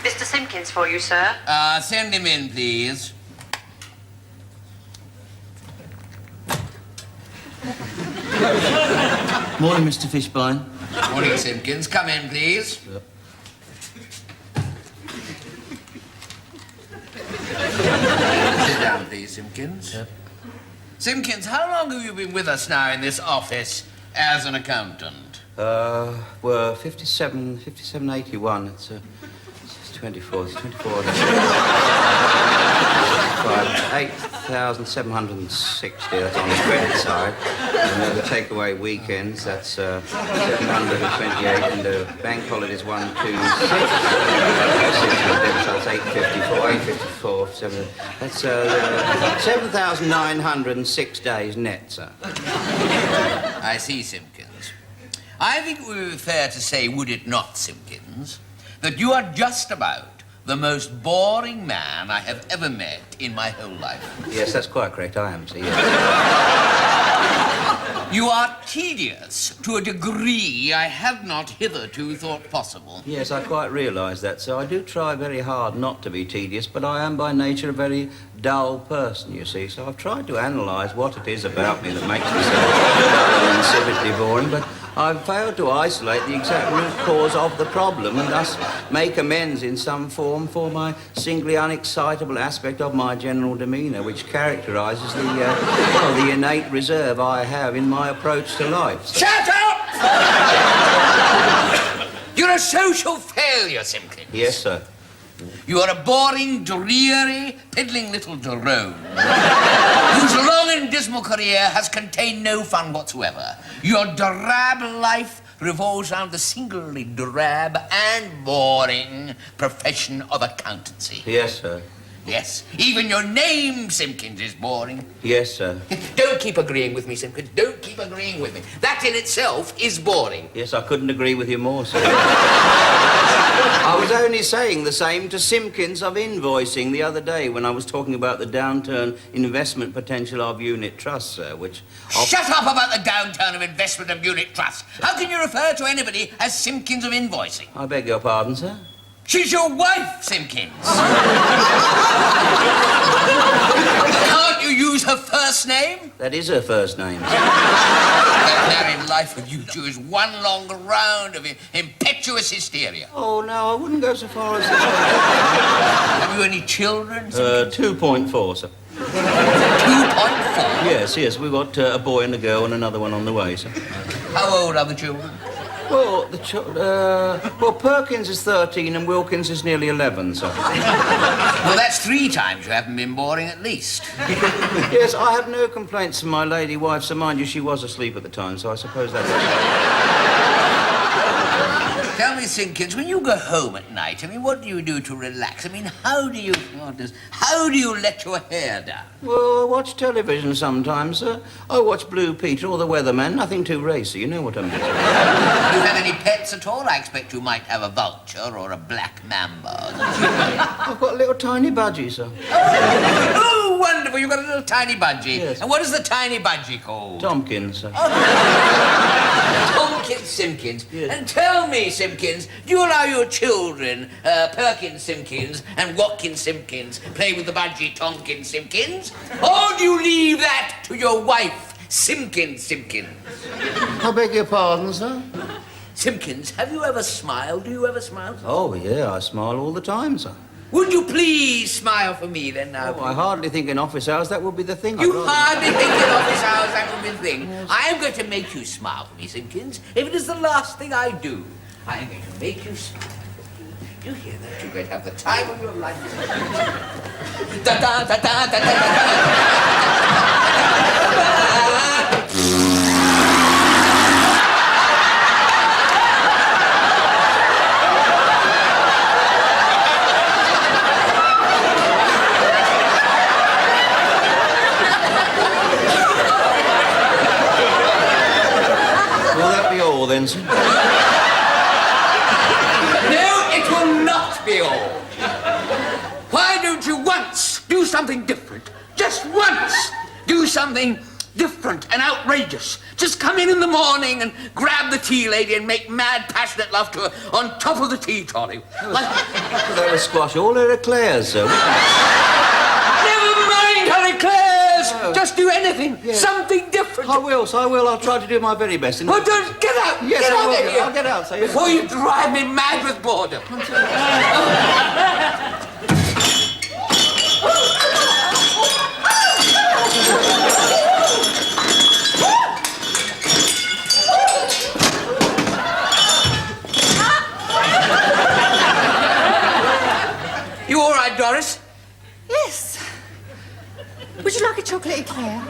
Mr. Simpkins for you, sir. Send him in, please. Morning, Mr. Fishbine. Morning, Simpkins. Come in, please. Yep. Sit down, please, Simpkins. Yep. Simpkins, how long have you been with us now in this office as an accountant? Well, 5781. It's 24. 8,760. That's on the credit side. And we take away weekends. That's 728. And the bank holidays 1, 2, 6. That's 854. 7. That's 7,906 days net, sir. I see, Simpkins. I think it would be fair to say, would it not, Simpkins, that you are just about the most boring man I have ever met in my whole life. Yes, that's quite correct. I am, sir. Yes. You are tedious to a degree I have not hitherto thought possible. Yes, I quite realise that, so I do try very hard not to be tedious, but I am by nature a very dull person, you see, so I've tried to analyse what it is about me that makes me so dull and insipidly boring, but I've failed to isolate the exact root cause of the problem and thus make amends in some form for my singly unexcitable aspect of my general demeanour, which characterises the innate reserve I have in my approach to life. So. Shut up! You're a social failure, Simpkins. Yes, sir. You are a boring, dreary, piddling little drone whose long and dismal career has contained no fun whatsoever. Your drab life revolves around the singularly drab and boring profession of accountancy. Yes, sir. Yes, even your name, Simpkins, is boring. Yes, sir. Don't keep agreeing with me, Simpkins. Don't keep agreeing with me. That in itself is boring. Yes, I couldn't agree with you more, sir. I was only saying the same to Simpkins of invoicing the other day when I was talking about the downturn in investment potential of unit trusts, sir, which... Shut up about the downturn of investment of unit trusts. How can you refer to anybody as Simpkins of invoicing? I beg your pardon, sir? She's your wife, Simpkins. Can't you use her first name? That is her first name. That married life with you two is one long round of impetuous hysteria. Oh, no, I wouldn't go so far as to say... Have you any children, Simpkins? 2.4, sir. 2.4? Yes, we've got a boy and a girl and another one on the way, sir. How old are the children? Well, Perkins is 13 and Wilkins is nearly 11, sir. Well, that's 3 times you haven't been boring at least. Yes, I have no complaints from my lady wife, so mind you, she was asleep at the time, so I suppose that's... Tell me, Simpkins, when you go home at night, I mean, what do you do to relax? I mean, how do you let your hair down? Well, I watch television sometimes, sir. I watch Blue Peter or The Weatherman, nothing too racy, you know what I mean. Do you have any pets at all? I expect you might have a vulture or a black mamba. I've got a little tiny budgie, sir. Oh, wonderful, you've got a little tiny budgie. Yes. And what is the tiny budgie called? Tompkins, sir. Tompkins Simpkins. Yes. And tell me, Simpkins, do you allow your children, Perkins Simpkins and Watkins Simpkins, play with the budgie Tompkins Simpkins? Or do you leave that to your wife, Simpkins Simpkins? I beg your pardon, sir? Simpkins, have you ever smiled? Do you ever smile? Oh, yeah, I smile all the time, sir. Would you please smile for me then now? Oh, I hardly think in office hours that would be the thing. You hardly think in office hours that would be the thing. Yes. I am going to make you smile for me, Simpkins. If it is the last thing I do, I am going to make you smile. You hear that? You're going to have the time of your life. Da da da da da da Then, sir. No, it will not be all. Why don't you once do something different? Just once do something different and outrageous. Just come in the morning and grab the tea lady and make mad, passionate love to her on top of the tea trolley. That would squash all her eclairs, sir. Never mind her eclairs. Just do anything. Yeah. Something different. I will, sir, I will. I'll try to do my very best. Oh, don't get out. Yes, get I out will. of here. I'll get out, sir. Before you drive me mad with boredom. You all right, Doris? Yes. Would you like a chocolate eclair?